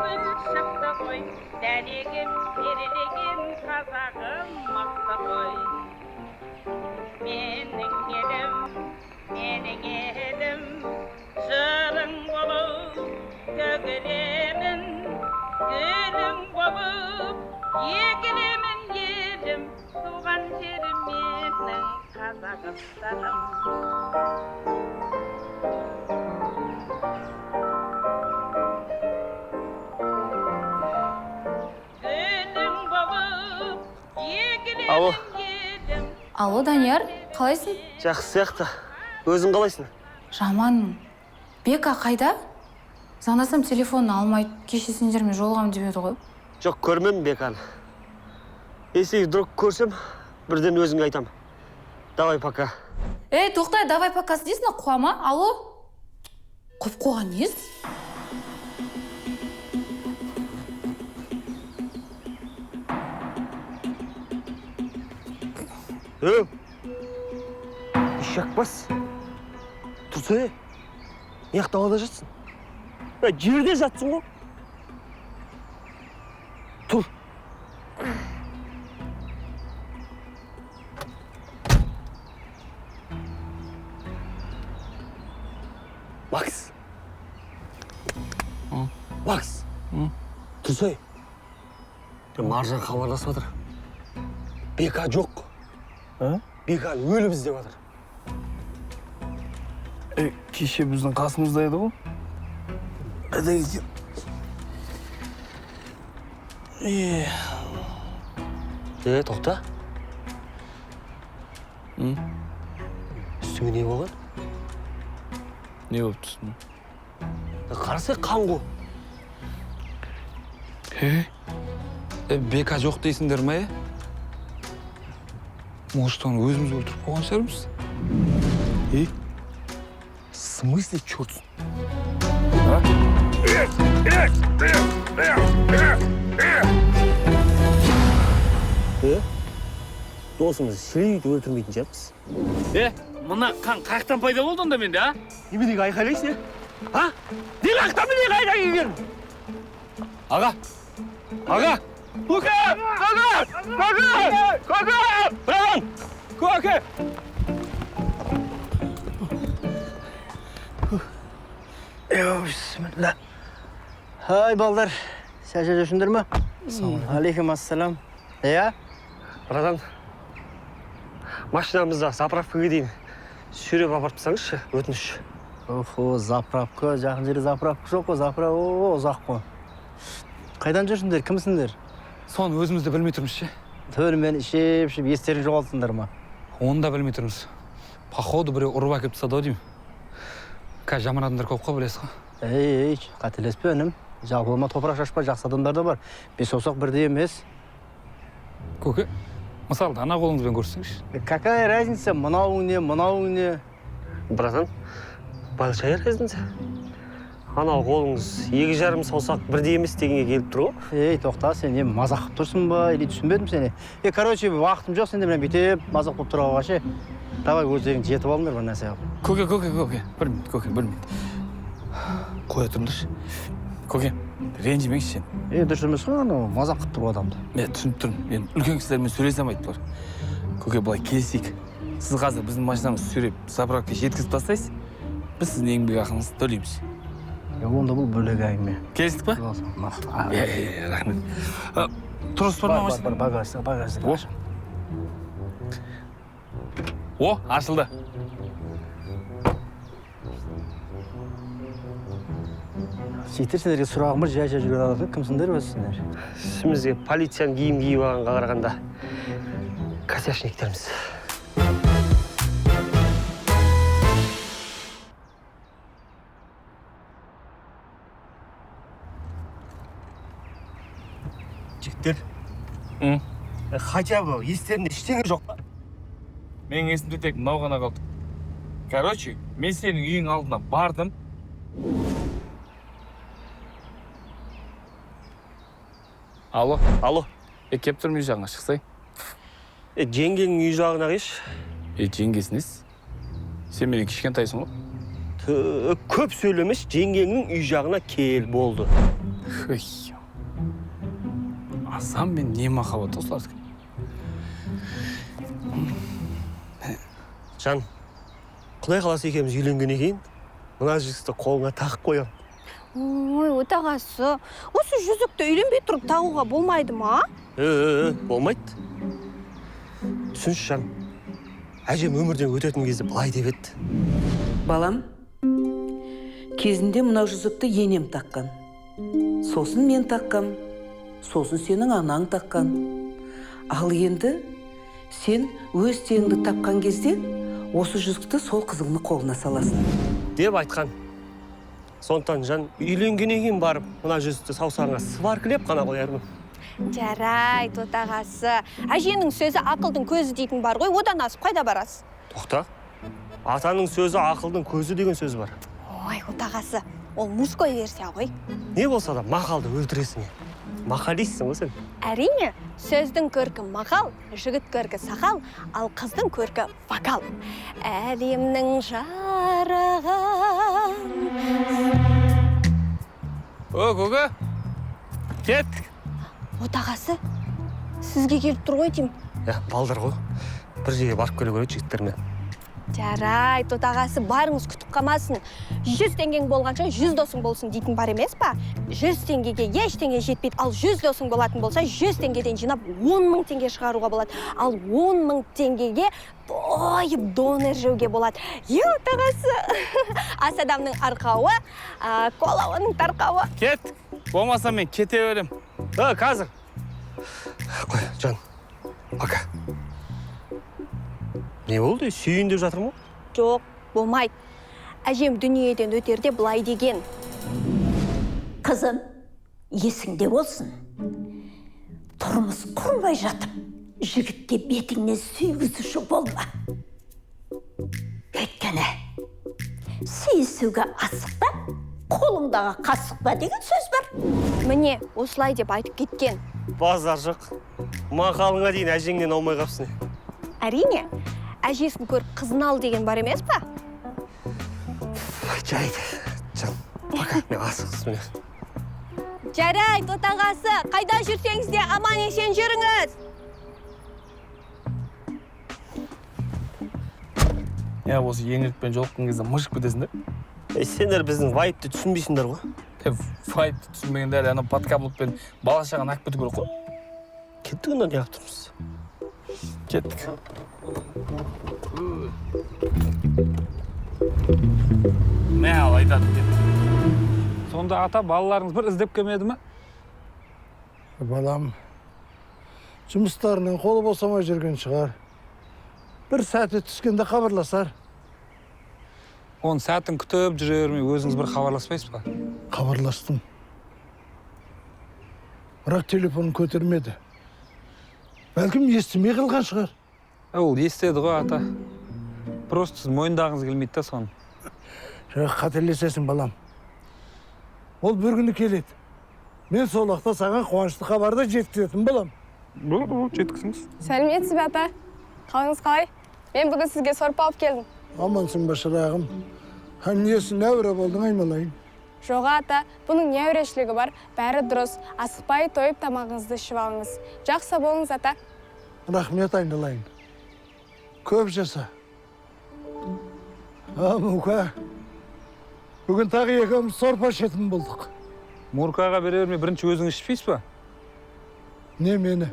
gül çıktı koy, deligim, diriligim, kazağım mıktı koy. Mening elim, jırın bolup, tökülemin, gülüm bolup, yegilemin yelim, tuğan jerim mening Kazakıstanım. Alo. Алло, Данияр, қалайсың? Жақсы сияқты. Өзің қалайсың? Жаманмын. Бека қайда? Звондасам телефонын алмайды. Кеше сендермен жолығамын деп еді ғой. Жоқ, көрмедім Беканы. Если вдруг көрсем, бірден өзіңе айтам. Давай пока. Ей, тоқтай, давай пока дейсің, қуама? Алло? Қойып қойған несі? Шақпас. Тұрсай, не далада жатсың? Жерде жатсың ғой. Тұр. Макс. Макс. Тұрсай. Маржан хабарласып жатыр. Бека жоқ. Бекан өліп іздеп жатыр. Кеше біздің қасымызда еді ғой. Қайда кеткен? Тоқта. Үстіңе не болған? Не болып тұрсың? Қарасай қан ғой. Бека жоқ дейсіңдер ма? Может, оны өзіміз өлтіріп қойған шығармыз? В смысле, черт? Досымыз шірейді өлтірмейтін шығармыз. Мына қан қаяқтан пайда болды онда менде, а? Неменеге айқайлайсың, а? Неге ақтан менеге айқайлайсың? Аға! Аға! Көке! Көке! Көке! Көке! Бұрағын! Көке! Bismillah. Hay balдар, сәжә жүрсіңдер ме? Алейкум ассалам. Братан, машинамызда заправкаға дейін сүйреп апарып тастаңызшы, өтініш. Заправка, жақын жері заправка жоқ қой, заправка ұзақ қой. Қайдан жүрсіңдер, кімсіңдер? Соны өзімізді білмей тұрмыз ше. Төрмен ішеп, естерін жоғалтсыңдар ма? Оны да білмей тұрмыз. Походу біреу ұрып әкеп тастады деймін. Қазір жаман адамдар көп қой, білесіз ғой. Қателеспе інім. Жалпылама топырақ шашпа, жақсы адамдар да бар. Бес осақ бірде емес. Көке, мысалы, ана қолыңызбен көрсеңізші. Какая разница, мынауың не? Братан, большая разница. Анау қолыңыз 2,5 саусақ бірде емес дегенге келіп тұр ғой. Тоқта, сен не мазақ қып тұрсың ба, или түсінбедім сені? Короче, вақытым жоқ, сенде мен бүйтіп мазақ қып тұрауға ше. Давай өздерің жетіп алыңдар бір нәрсе қып. Көке, бір минут. Қоя тұрыңдаршы. Көке, ренжімеңізші сен. Дұрыс емес қой, анау мазақ қып тұру адамды. Түсініп тұрмын. Мен үлкен кісілермен сөйлесе алмайды бұлар. Көке, былай келісейік. Сіз қазір біздің машинамызды сүйреп заправкаға жеткізіп тастайсыз. Біз сіздің еңбек ақыңызды төлейміз. Онда бұл бөлек әңгіме. Келістік па? Рахмет. Тұрыс бар ма машина? Багажда. О, ашылды. Сөйтер сендерге сұрағым бар, жай жүрген адамдар, кімсіңдер өзсіңдер? Сімізге полицияның киім киіп алғанға қарағанда косячниктерміз. Жігіттер, хотя бы естерінде ештеңе жоқ па? Менің есімде тек мынау ғана қалды. Короче, мен сенің үйің алдына бардым. Алло. Кеп тұрмын үй жағына шықсай. Жеңгенің үй жағына қеш. Жеңгесініз? Сен менен кішкентайсың ғой? Көп сөйлемес, жеңгенің үй жағына кел болды. Хый. Азан мен не махаббат осылардікі? Жан, құдай қаласа екеуміз үйленгеннен кейін мына жүзікті қолыңа тағып қоям. Ой, отағасы, осы жүзікті үйленбей тұрып тағуға болмайды ма? Болмайды. Түсінші, Жан. Әжем өмірден өтетін кезде былай деп еді. Балам, кезінде мынау жүзікті енем таққан. Сосын мен таққам, сосын сенің анаң таққан. Ал енді сен өз теңді тапқан кезде осы жүзікті сол қызыңның қолына саласың. Деп айтқан. Сондықтан, Жан, үйленгеннен кейін барып, мына жүзікті саусағыңа сваркілеп қана қоярмын. Жарайды, отағасы. Әженің сөзі ақылдың көзі дейтін бар ғой, одан асып қайда барасыз? Тоқта. Атаның сөзі ақылдың көзі деген сөз бар. Ой, отағасы, ол мужской версия ғой. Не болса да мақалды өлтіресің. Мақалистсің ғой сен. Әрине, сөздің көркі мақал, жігіт көркі сақал, ал қыздың көркі вокал. Әлемнің жарығын. Көке, кеттік. Отағасы, сізге келіп тұр ғой деймін. Балдар ғой. Бір жерге барып келу керек жігіттермен. Жарайды, отағасы, барыңыз күтіп қалмасын. 100 теңгең болғанша 100 досың болсын дейтін бар емес па? 100 теңгеге ештеңе жетпейді, ал 100 досың болатын болса, 100 теңгеден жинап 10 мың теңге шығаруға болады. Ал 10 мың теңгеге тойып донор жеуге болады. Отағасы, ас адамның арқауы, колауының тарқауы. Кеттік. Болмаса мен кете берем. Қазір. Қой, Жан. Пока. Не болды? Сүйін деп жатыр ма? Жоқ, болмайды. Әжем дүниеден өтерде былай деген. Қызым, есіңде болсын. Тұрмыс құрмай жатып, жігітке бетіңнен сүйгізуші болма. Өйткені, сүйісуге асықпа, қолыңдағы қасықпа деген сөз бар. Міне, осылай деп айтып кеткен. Базар жоқ. Мақалыңа дейін әжеңнен аумай қапсың. Әрине, әжесін көріп қызын ал деген бар емес па? Жайды. Жан, пока, мен асықсыз. Жарайды, отағасы, қайда жүрсеңіз де аман есен жүріңіз. Осы еңіртпен жолыққан кезде мұжық бітесің де? Сендер біздің вайпты түсінбейсіңдер ғой. Вайпты түсінбегендер, ана подкаблықпен бала шағаны әкіп біту керек қой. Кеттік онда не қап тұрмыз? Кеттік. Мә, ал айтады деп. Сонда ата балаларыңыз бір іздеп келмеді ме? Балам, жұмыстарының қолы босамай жүрген шығар. Бір сәті түскенде хабарласар. Оның сәтін күтіп жүре бермей өзіңіз бір хабарласпайсыз ба? Хабарластым. Бірақ телефонын көтермеді. Бәлкім естімей қалған шығар. Ол естеді ғой ата. Просто сіз мойындағыңыз келмейді да соны. Қателесесің балам. Ол бір күні келеді. Мен сол уақытта саған қуанышты хабарды жеткізетін балам. Бұл жеткізіңіз. Сәлеметсіз бе ата? Қалыңыз қалай? Мен бүгін сізге сорпа алып келдім. Амансың ба шырағым? Несі нәуре болдың айналайын? Жоға ата, бұның не өрешілігі бар, бәрі дұрыс. Асықпай тойып тамағыңызды ішіп алыңыз. Жақсы болыңыз ата. Рахмет айналайын. Көп жаса. Мука, бүгін тағы екеуміз сорпа ішетін болдық. Муркаға бере бермей бірінші өзіңіз ішпейсіз ба? Не мені?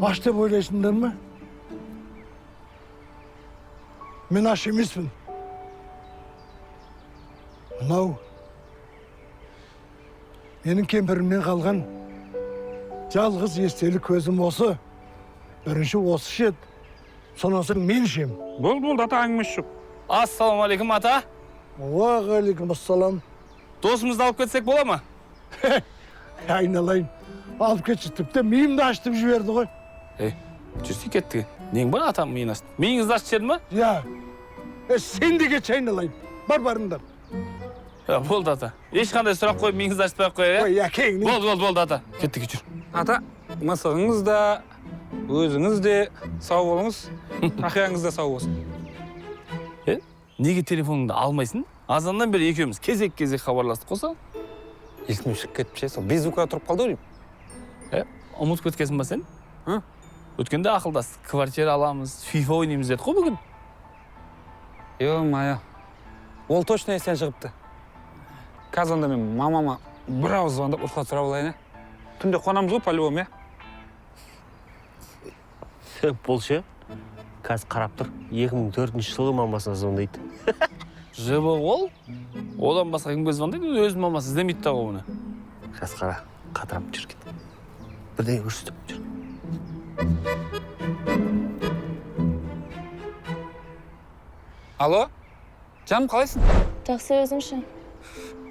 Аш деп ойлайсыңдар ма? Мен аш емеспін. Мынау менің кемпірімнен қалған жалғыз естелі көзім осы. Бірінші осы шет, сонан соң мен ішем. Болды, ата әңгімесі жоқ. Ассалаумағалейкум, ата. Уағалейкум ассалам. Досымызды алып кетсек бола ма? Айналайын. Алып кетші, тіпті миымды ашытып жіберді ғой. Жүрсей кетті. Нең бар атам миын ашты? Миыңызды ашты жеді ма? Я. Сен де кетші айналайын. Барыңдар. Болды ата. Ешқандай сұрақ қойып миыңызды ашытпай қоя. Болды ата. Кеттік жүр. Ата, мысығыңыз да, өзіңіз де сау болыңыз, тақияңыз да сау болсын. Неге телефоныңды алмайсың? Азаннан бері екеуміз кезек хабарластық қоса. Есімнен шығып кетіп сол беззвукқа тұрып қалды ғой деймін. Ұмытып кеткенсің ба сен? Өткенде ақылдастық, квартира аламыз, FIFA ойнаймыз дедік қой бүгін. Ё-моё. Ол точно естен шығыпты. Қазір онда мен мамама бір ауыз звондап рұқсат сұрап алайын. Түнде қонамыз ғой по-любому, Болшы, қазір қарап тұр. 2004 жылғы мамасына звондайды. Жебі ол? Одан басқа кімге звондайды, өзінің мамасы іздемейді да оны. Жас қара, қатырап жүр кет. Бірдеңе көрсетіп жүр. Алло? Жаным, қалайсың? Жақсы өзің ше.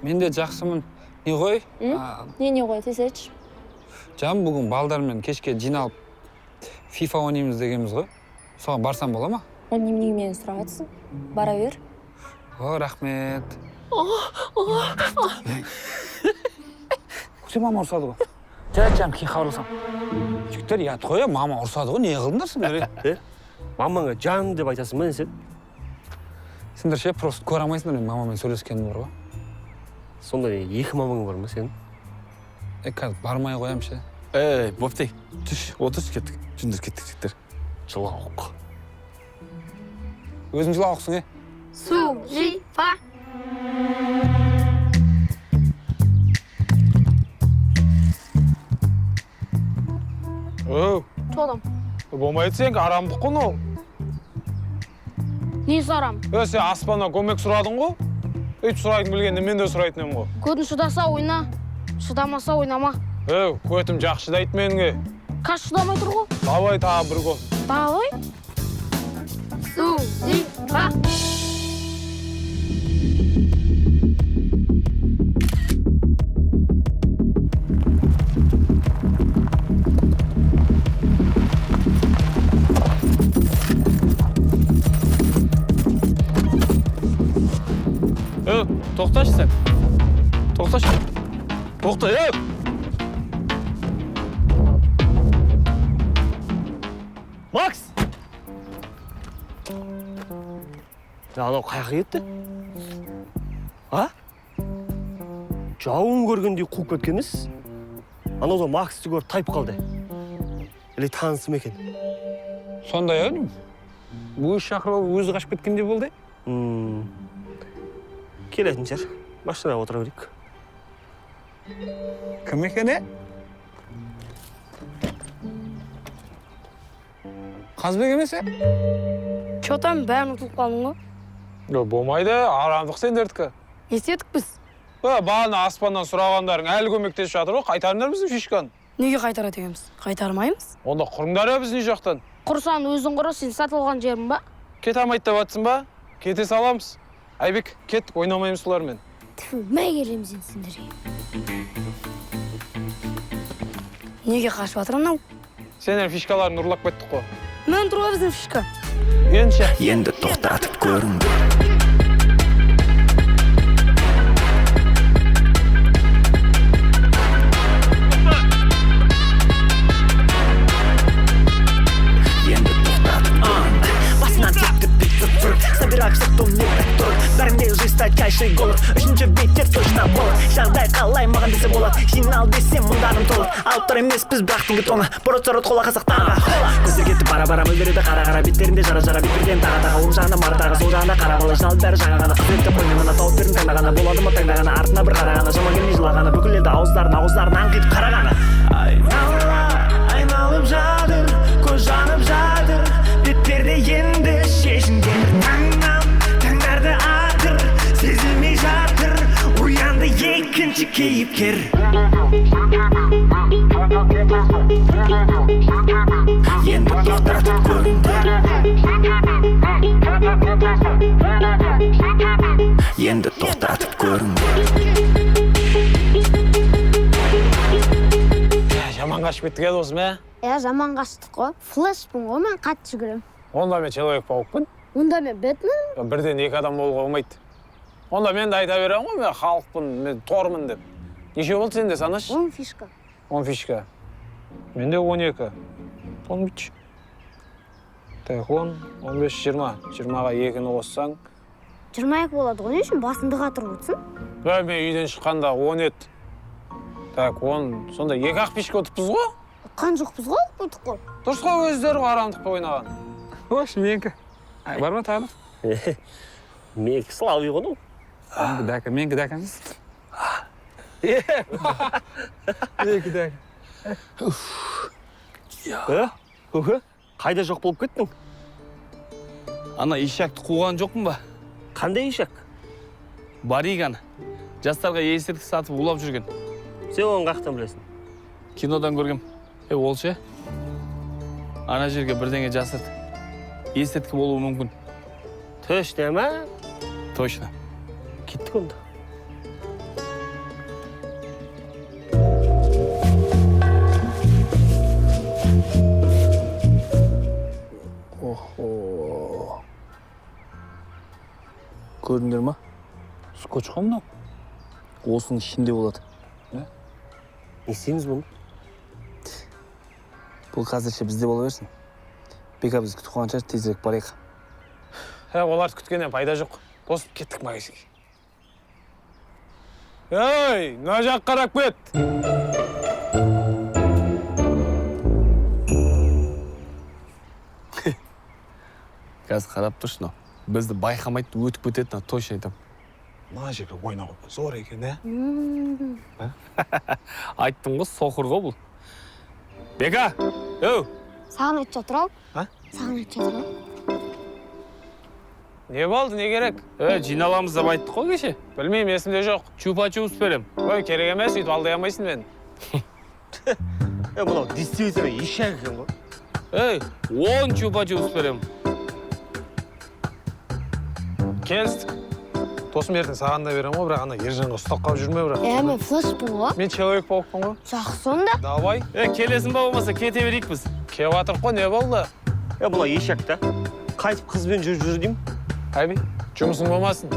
Мен де жақсымын. Не ғой? Не ғой, тез айтшы. Жаным, бүгін балдармен кешке жиналып FIFA ойнаймыз дегенбіз ғой. Соған барсам бола ма? Оны неменеге мені сұрап жатсың? Бара бер. О, рахмет. Көсе мама ұрсады ғой. Жаным, кейін хабарласам. Жігіттер, ұят қой, мама ұрсады ғой, не қылдыңдар сендер? Мамаңа жан деп айтасың ба сен? Сендер ше, просто көре алмайсыңдар, мен мамамен сөйлескенім бар ғой. Сонда екі мамаң бар ма сенің? Қазір бармай қоям ше. Боптай, түш, отырш кеттік. Жүндір кеттік жігіттер. Жылауық. Өзің жылауықсың, Су-жи-фа. Жолым. Болмайды сен, арамдық қой ол. Несі арам? Сен аспаннан көмек сұрадың ғой. Өйтіп сұрайтын білгенде мен де сұрайтын едім ғой. Көтін шыдаса ойна, шыдамаса ойнама. Көтім жақсы шыдайды меніңе. Қаш шыдамай тұр ғой? Давай тағы бір гол. Давай. Су-жи-фа. Тоқташы сен. Тоқташы. Тоқта, Макс! Анау қаяққа кетті? Жауын көргендей қуып кеткеніз? Анау да Максты көріп тайып қалды. Или танысым екен? Сондай өдім. Бұл шақырып өзі қашып кеткенде болды? Келетін жер. Машинаға отыра берейік. Кім екен, Қазбек емес, Чотан бәрін ұтылып қалдың ғой? Болмайды, арамдық сендердікі. Не істедік біз? Бағана аспаннан сұрағандарың әлі көмектесіп жатыр ғой, қайтарыңдар біздің фишканы. Неге қайтарады екенбіз? Қайтармаймыз? Онда құрыңдар біз не жақтан. Құрсан өзің құры, сен сатылған жерің ба? Кете алмайды деп жатсың ба? Кете саламыз. Айбек, кеттік, ойнамаймыз солармен. Мәй келеміз енді сендерге. Неге қашып жатыр анау? Сендер фишкаларын ұрлап кеттік қой. Мен тұруға біздің фишка. Енді тоқтатып көріңді. Бәрінде жизнь стать кайшей голод. Үшінші беттер точно болады. Жағдай қалай маған десе болады. Жинал десем мұндарым толы. Алыптар емес біз бірақтың тоны. Боротсарот қола қазақтарға. Көздер кетті бара-бара мөлдіреді. Қара-қара беттерінде жара-жара беттерден тағы-тағы оң жағында мары-тағы сол жағында қара бала жинал бәрі жаңа ғана. Қызметті қоймен ғана тауып берін таңдағана болады ма таңдағана. Артына бір қарағана жама келмей жылағана. Бүкіл елді ауыздарын аңқитып қарағана. Айналып жатыр, көз жанып жатыр. Бетперде енді шешінген таңдарды атыр, сезілмей жатыр. Уянды екінші кейіпкер. Енді тоқтатып көріңдер. Енді тоқтатып көріңдер. Жаман қашып кеттік еді осы ме? Жаман қаштық қой. Флешпін ғой, мен қатты жүгірем. Онда мен Человек-паукпын. Онда мен Бэтмен. Бірден екі адам болуға болмайды. Онда мен де айта берем ғой, мен халықпын, мен тормын деп. Неше болды сенде санаш? 10 фишка. 10 фишка. Менде 12. 13. Так, 10, 15, 20. 20-ға 2-ні қоссаң. 22 болады ғой, не үшін басыңды қатырып отырсың? Мен үйден шыққанда 10 еді. Так, он сонда екі ақ пешке отырыппыз ғой? Қан жоқпыз ғой, бұйдық қой. Дұрыс қой өздері қарамдық ойнаған. Ош, менікі. Бар ма тағы? Менікі Славий ғой. Менікі дәкеміз. Менікі дәкем. Қайда жоқ болып кеттің? Ана ишакты қуған жоқпын ба? Қандай ишак? Бариган. Жастарға естіртік сатып улап жүрген. Сен оны қақтан білесің? Кинодан көргем. Ол ше? Ана жерге бірдеңе жасырды. Естірткі болуы мүмкін. Точно ма? Точно. Кеттік онда. Охо. Көрдіңдер ма? Скотч қой мынау? Осының ішінде болады. Не істейміз бұны? Бұл қазірше бізде бола берсін. Бека біз күтіп қойған шығар, тезірек барайық. Оларды күткеннен пайда жоқ. Тосып кеттік магазинге. Ей, мына жақ қарап кет. Қазір қарап тұршы, бізді байқамайды өтіп кетеді, точно айтам. Мына жерге ойнау зор екен, ә? Айттым ғой, соқыр ғой бұл. Бека, өу! Саған айтып жатыр ау? Саған айтып жатыр ау? Не болды, не керек? Жиналамыз деп айттық қой кеше. Білмеймін, есімде жоқ. Чупа-чупс берем. Ой, керек емес, өйтіп алдай алмайсың мен. Мынау действительно ишак екен ғой. 10 чупа-чупс берем. Келістік. Тосым ертең саған да берем ғой, бірақ ана Ержанға ұстап қалып жүрме бірақ. Мен флешпын ғой. Мен человек болыппын ғой. Жақсы онда. Давай. Келесің ба болмаса, кете берейік біз. Кеп атырық қой, не болды? Мынау ишак та. Қайтып қызбен жүр деймін. Әби, жұмысың болмасын.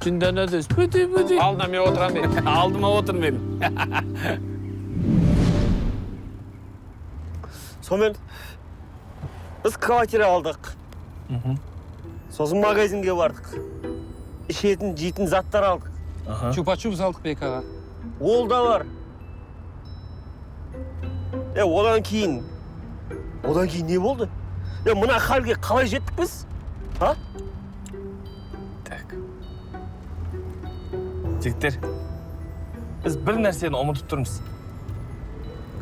Жүндән өдес, бүті. Алдына мен отырам бе? Алдыма отыр мен. Сонымен, біз квартира алдық. Сосын магазинге бардық. Ішетін, жейтін заттар алдық. Чупа-чупс алдық Бекаға. Ол да бар. Одан кейін не болды? Мына халге қалай жеттік біз? Так. Жігіттер, біз бір нәрсені ұмытып тұрмыз.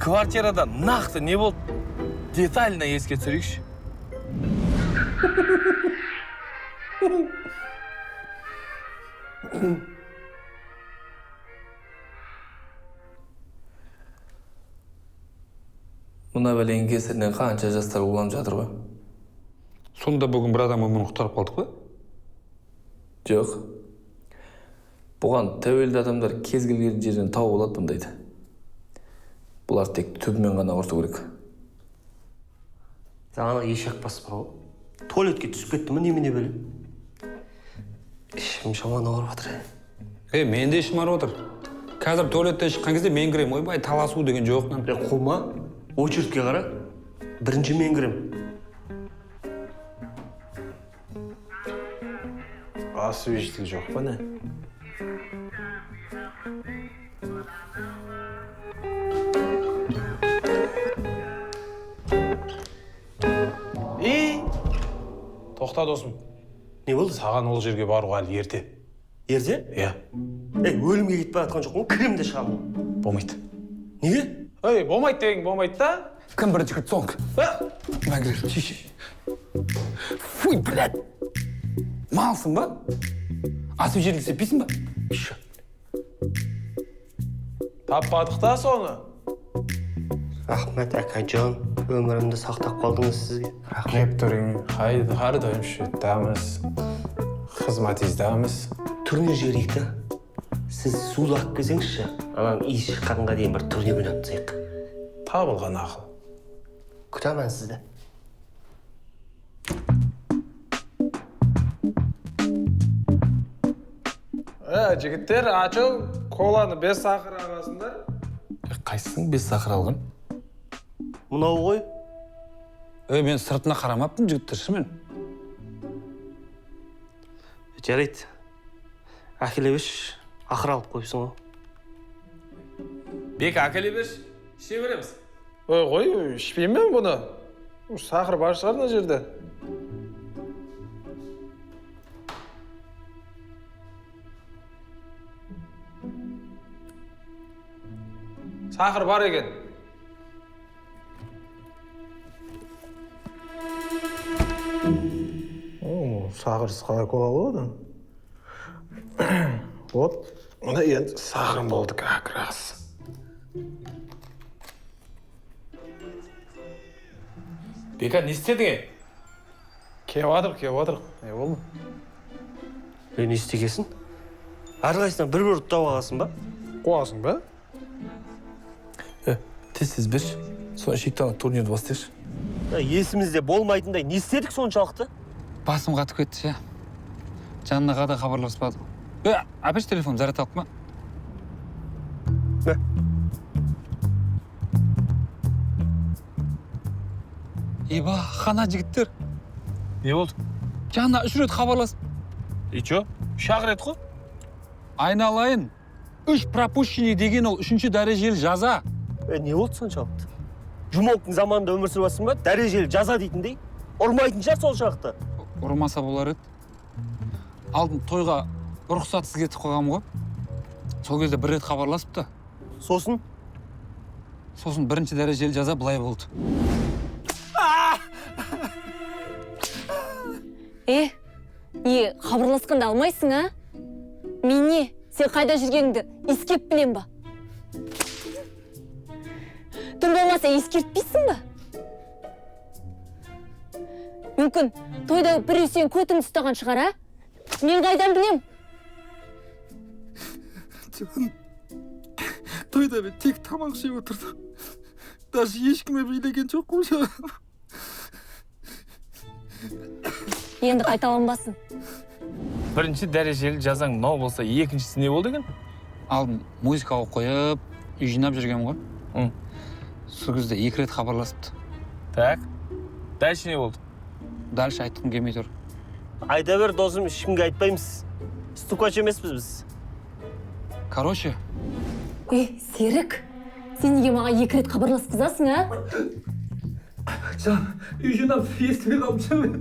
Квартирада нақты не болды? Детально еске түсірейікші. Мұна бәлеген кесірінен қанша жастар уланып жатыр ғой? Сонда бүгін бір адам өмірін құтқарып қалдық қой? Жоқ. Бұған тәуелді адамдар кез келген жерден тауып алады бұндайды. Бұлар тек түбімен ғана ұрту керек. Ана ешақ басып ғой. Туалетке түсіп кетті ме, немене бөлем? Ішім жаман ауырып жатыр. Мен де ішім ауырып отыр. Қазір туалеттен шыққан кезде мен кірем. Ойбай, таласу деген жоқ. Қума, очередке қара. Бірінші мен кірем. Освежитель жоқ па не? Тоқта досым. Не болды? Саған ол жерге баруға әлі ерте. Ерте? Иә. Өлімге кетіп бара жатқан жоқпын, кірем де шығамын. Болмайды. Неге? Болмайды деген болмайды да. Кім бір жігіт соң? Мәгір, шеше. Фуй, блядь! Малсың ба? Освежитель сеппейсің ба? Таппадық та соны. Рахмет, Акайжан. Өмірімді сақтап қалдыңыз сізге. Рахмет тұрың. Қайдығар дойымшы өттамыз. Қызматиздамыз. Турнир жіберейік та. Сіз суды ақ кезеңізші. Анан иіс шыққанға дейін бір турнир ойнатсайық. Табылған ақыл. Күтамын сізді. Жігіттер, ачыл, коланы 5 сақыр ағасындар. Қайсың 5 сақыр алған? Мынау ғой. Мен сыртына қарамаппын, жігіттер шымен. Жарайды. Әкелебеш, ақыр алып қойыпсың ғой. Бек әкеле берші, іше береміз. Қой, ішпеймін мен бұны. Сақыр бар шығар мына жерде. Сақыр бар екен. Сақырсыз қалай кола болады? Вот, мына енді сақырым болды как раз. Бека, не істедің? Кеп отырық. Не болды? Не істегесін? Әрқайсынан бір ұттап аласың ба? Қуасың ба? Тез берші. Соны шектанып турнирді бастайшы. Есімізде болмайтындай не істедік соншалықты? Басым қатып кетті, ше. Жаннаға да хабарласпады. Әпеш телефон заряд алып ма? Еба, қана жігіттер. Не болды? Жанна 3 рет хабарласып. И чё? Шағырет қой? Айналайын. 3 пропущение деген ол 3-ші дәрежелі жаза. Не болды соншалықты? Жұмолдың заманында өмір сүріп жатсың ба? Дәрежелі жаза дейтіндей. Ұрмайтын шығар сол шақты. Ұрмаса болар еді. Алдын тойға рұқсатсыз кетіп қойғам ғой. Сол кезде 1 рет хабарласыпты. Сосын? Сосын 1-ші дәрежелі жаза былай болды. Не хабарласқанда алмайсың, а? Мен не? Сен қайда жүргеніңді ескеп білем ба? Тым болмаса ескертпейсің ба? Мүмкін тойда біреу сен көтіңді ұстаған шығар, а? Мен қайдан білем? Тойда мен тек тамақ жеп отырдым. Даже ешкіме билеген жоқ қой. Енді қайталанбасын. 1-ші дәрежелі жазаң мынау болса, 2-шісі не болды екен? Алдын музыкаға қойып, үй жинап жүрген ғой. Сол кезде 2 рет хабарласыпты. Так, дальше не болды? Дальше айтқым келмей тұр. Айта бер, досым, ешкімге айтпаймыз. Стукач емеспіз біз. Короче. Серік, сен неге маған 2 рет хабарласқызасың, а? Жан, үй жинап естімей қалып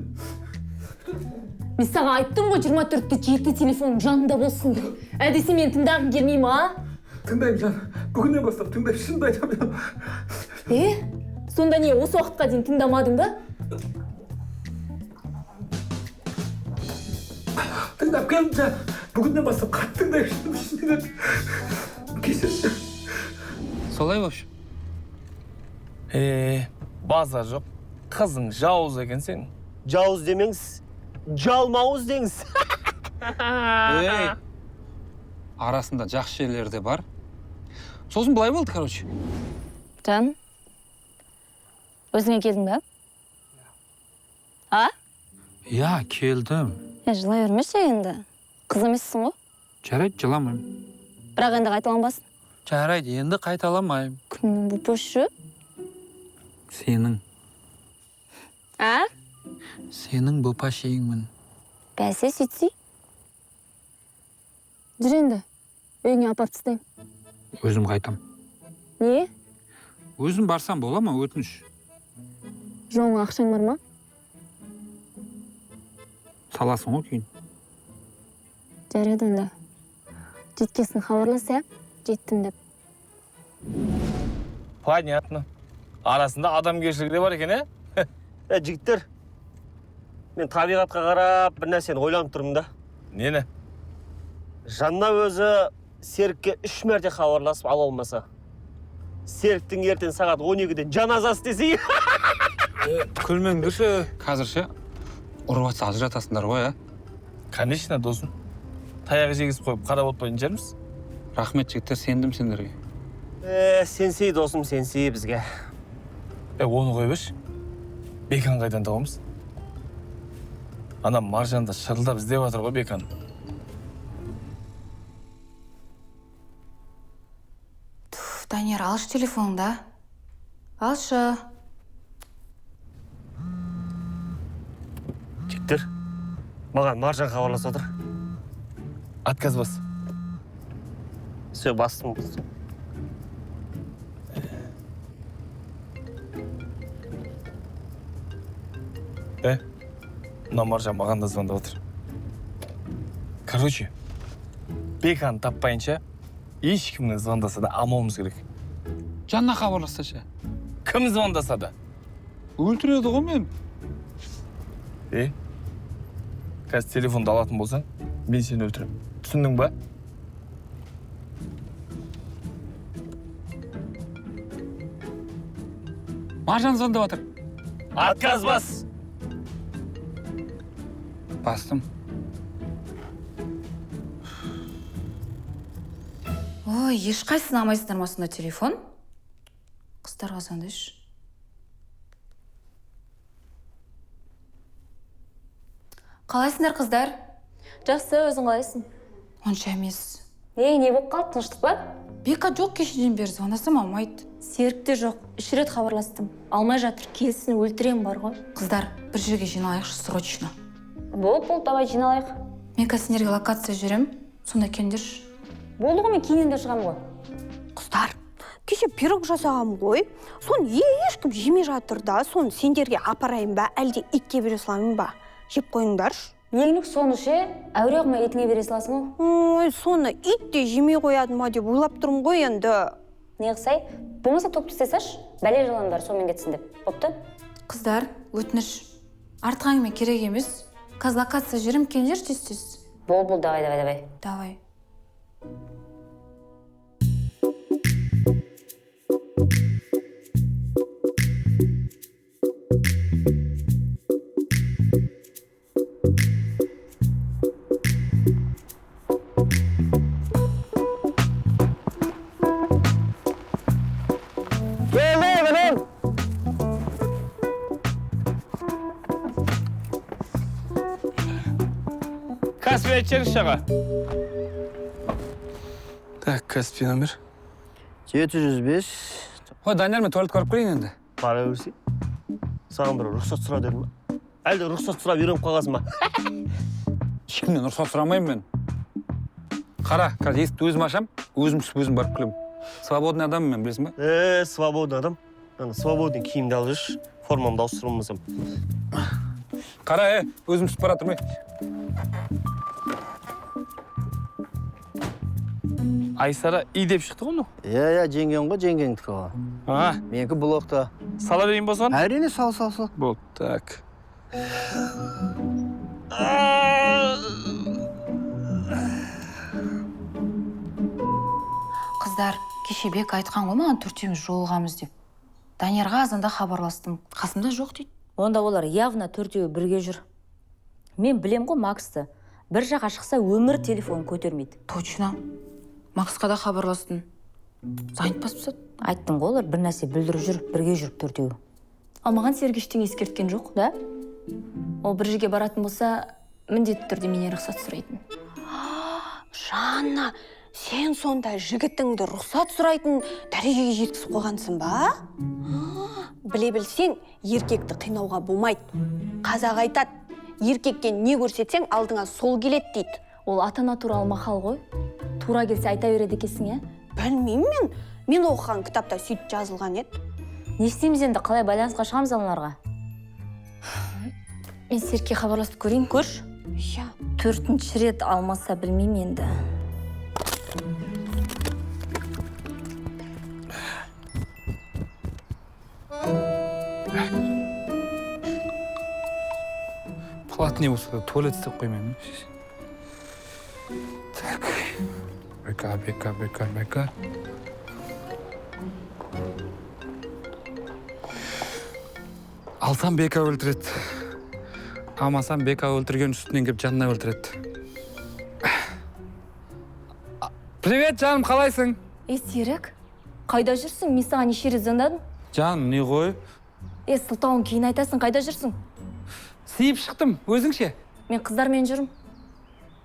Мен саған айттым ғой 24-те 7 телефоның жанында болсын деп. Әдесе мен тыңдағым келмей ма? Тыңдаймын, Жан. Бүгіннен бастап тыңдайып, шынымды айтамын. Сонда не, осы уақытқа дейін тыңдамадың ба? Тыңдап келдім, Жан. Бүгіннен бастап қатты тыңдайып, шынымды кесірші. Солай вообще. Базар жоқ. Қызың жауыз екен сен. Жауыз демеңіз. Жалмауыз деңіз. Арасында жақсы жерлері де бар. Сосын былай болды, короче. Жан, өзіңе келдің ба? А? Я, келдім. Жылай өрмеші енді. Қыз емессің ғой? Жарайды, жыламайым. Бірақ енді қайталанбасын. Жарайды, енді қайталамайым. Кімнің бұл пошы? Сенің. А? Сенің бұл пашейіңмін. Бәсе сөйтсей. Жүр енді, үйіңе апарып тастайым. Өзім қайтам. Не? Өзім барсам бола ма, өтініш? Жоңа ақшаң бар ма? Саласың ғой кейін. Жарайды онда. Жеткесін хабарласа, жеттім деп. Понятно. Арасында адамгершілігі де бар екен, Жігіттер, мен табиғатқа қарап бір нәрсені ойланып тұрмын да. Нені? Жанна өзі Серікке 3 мәрте хабарласып ала алмаса. Серіктің ертең сағат 12-де жаназасы десей. Күлмеңдірші. Қазірше ұрыватса ажыратасыңдар ғой, Конечно, досым. Таяғы жегізіп қойып қарап отпайтын жерміз. Рахмет, жігіттер, сендім сендерге. Сенсей, досым, сенсей бізге. Оны қой беш. Бекан қайдан табамыз? Ана Маржанда шырылдап іздеп жатыр ғой Бекан. Данияр, алшы телефоныңды. Алшы. Жігіттер, маған Маржан хабарласып отыр. Отказ бас. Все, бастым. мына Маржан маған да звондап отыр. Короче, Беканы таппайынша ешкімге звондаса да алмауымыз керек. Жанна хабарлассашы. Кім звондаса да? Өлтіреді ғой мен. Қазір телефонды алатын болсаң, мен сені өлтірем. Түсіндің ба? Маржан звондап отыр. Отказ бас! Бастым. Ой, ешқайсысын алмайсыңдар ма сонда телефон? Қыздарға звондайшы. Қалайсыңдар қыздар? Жақсы, өзің қалайсың? Онша емес. Не болып қалды, тыныштық па? Бека жоқ, кешеден бері звондасам алмайды. Серікте жоқ, 3 рет хабарластым. Алмай жатыр, келсін өлтірем бар ғой. Қыздар, бір жерге жиналайықшы срочно. Болды, давай жиналайық. Мен қазір сендерге локация жүрем, сонда келіңдерші. Болды ғой, мен кейінен де шығамын ғой. Қыздар, кеше пирог жасағам ғой. Соны ешкім жемей жатыр да, соны сендерге апарайын ба, әлде итке бере саламын ба? Жеп қойыңдаршы. Еңлік соны ше, әуре қылмай етіңе бере саласың ғой. Ой, соны ит те жемей қояды ма деп ойлап тұрмын ғой енді. Не қысай? Болмаса топ тістесаш, бәле жаландар сонымен кетсін деп. Бопты? Қыздар, өтініш. Артық әңгіме керек емес. Қазір локация жүрем, келіңдер тез-тез. Бол, давай. Давай. Каспий айтсаңыз шаға. Так, Каспий номер. 705. Ой, Данияр, мен туалетке барып келейін енді. Бара берсей. Саған бір рұқсат сұра дедім ба? Әлде рұқсат сұрап үйреніп қалғансың ба? Ешкімнен рұқсат сұрамаймын мен. Қара, қазір есікті өзім ашам, өзім барып келемін. Свободный адаммын мен, білесің ба? Свободный адам. Свободный киімді алып жүрші, формамды ауыстырмасам. Қара, өзім түсіп бара тұрмай. Айсара үй деп шықты ғой? Иә, жеңген ғой, жеңгендікі ғой. Менікі блокта. Сала берейін болсан? Әрине, сал. Болды, так. Қыздар, кеше Бек айтқан ғой маған төртеуміз жолығамыз деп. Даниярға азанда хабарластым. Қасымда жоқ дейді. Онда олар явно төртеуі бірге жүр. Мен білем ғой Максты. Бір жаққа шықса өмір телефон көтермейді. Точно. Максқа да хабарластың. Занят басыпсады. Айттың ғой, олар бір нәрсе бүлдіріп жүр, бірге жүріп төртеуі. Ал маған Сергештен ескерткен жоқ, да? Ол бір жерге баратын болса, міндетті түрде менен рұқсат сұрайтын. Жанна, сен сонда жігітіңді рұқсат сұрайтын дәрежеге жеткізіп қойғансың ба? Біле білсең, еркекті қинауға болмайды. Қазақ айтады, еркекке не көрсетсең, алдыңа сол келеді дейді. Ол ата-ана туралы мақал ғой. Тура келсе айта береді екенсің, иә? Білмеймін мен оқыған кітапта сөйтіп жазылған еді. Не істейміз енді, қалай байланысқа шығамыз аналарға? Мен Серікке хабарласып көрейін, көрші. Иә. 4-ші рет алмаса білмеймін енді. Платный болса да туалет істеп қоймаймын. Так. Бека. Алсам Бека өлтіреді. Алмасам Бека өлтірген үстінен кеп жанына өлтіреді. Привет, жаным, қалайсың? Серік, қайда жүрсің? Мен саған неше рет звондадым? Жаным, не ғой? Сылтауын кейін айтасың, қайда жүрсің? Сиіп шықтым, өзіңше? Мен қыздармен жүрім.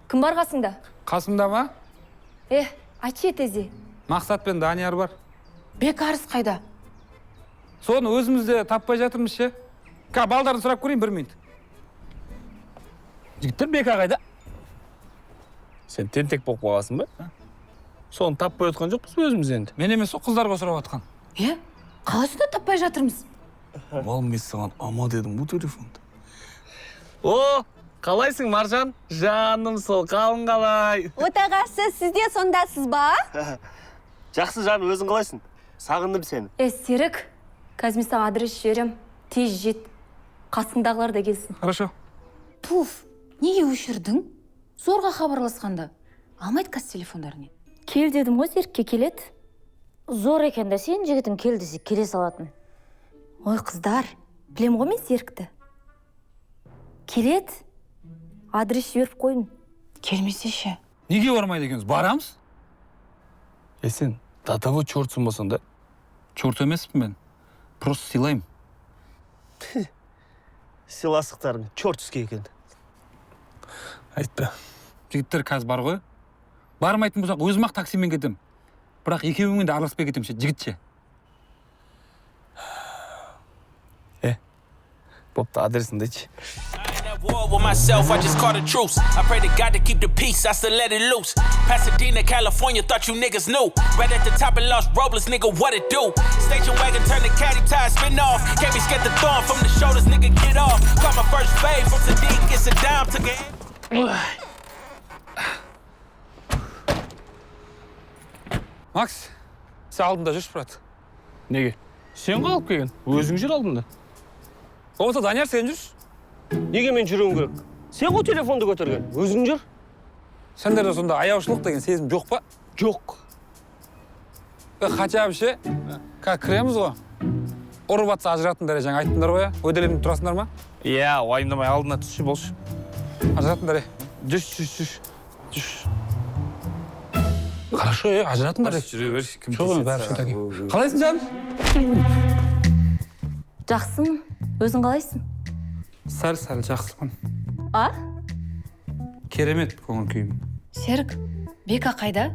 Кім бар қасыңда? Қасымда ма? Айтшы етезе. Мақсат пен Данияр бар. Бекарыс қайда? Соны өзімізде таппай жатырмыз ше. Балдарын сұрап көрейін 1 минут. Жігіттер, Бека қайда? Сен тентек болып қаласың ба? Соны таппай отқан жоқпыз өзіміз енді. Мен емес, о қыздарға сұрап отқан. Қаласында таппай жатырмыз. Мал мен саған ама дедім бұл телефонды. О, қалайсың, Маржан? Жаным сол, қалың қалай? Отағасы, сіз де сондасыз ба? Жақсы жаным, өзің қалайсың? Сағындым сені. Серік, қазір мен саған адрес жіберем. Тез жет. Қасыңдағылар да келсін. Хорошо. Пуф, неге өшірдің? Зорға хабарласқанда. Алмайды қазір телефондарын. Кел дедім ғой, Серікке келеді. Зор екен де сен жігітің кел десе келе салатын. Ой, қыздар, білем ғой мен Серікті. Келеді. Адрес жіберіп қойын. Келмесе ше. Неге бармайды екенсіз? Барамыз? Сен татовой чортсың болсаң да. Чорт емеспін мен. Просто сыйлаймын. Сыйластықтарың чортский екен. Айтпа. Жігіттер қазір бар ғой. Бармайтын болсақ, өзім-ақ таксимен кетем. Бірақ екеуіңмен де араласпай кетем ше, жігітше. Бопты, адресіңді айтшы. War with myself, I just called a truce. I pray to God to keep the peace, I still let it loose. Pasadena, California, thought you niggas knew. Right at the top of Los Robles, nigga, what it do? Station wagon, turn the caddy tire, spin off. Can't be scared the thorn from the shoulders, nigga, get off. Caught my first fade from Sadiq, it's a dime, took it. Макс, сен алдында жүрші, брат. Неге? Сен қалып келген, өзің жүр алдында. Болса, Данияр, сен жүрші. Неге мен жүруім керек? Сен ғой телефонды көтерген, өзің жүр. Сендерде сонда аяушылық деген сезім жоқ па? Жоқ. Хотя бы ше, кіреміз ғой. Ұрып атса ажыратындар жаңа айттыңдар ғой, өйделеніп тұрасыңдар ма? Иә, уайымдамай алдына түсші болшы. Ажыратыңдар, Жүш. Хорошо, ажыратыңдар. Жүре берші, кім Қалайсың, жаным? Жақсың, өзің қалайсың? Сәл жақсымын. А? Керемет көңіл күйім. Серік, Бека қайда?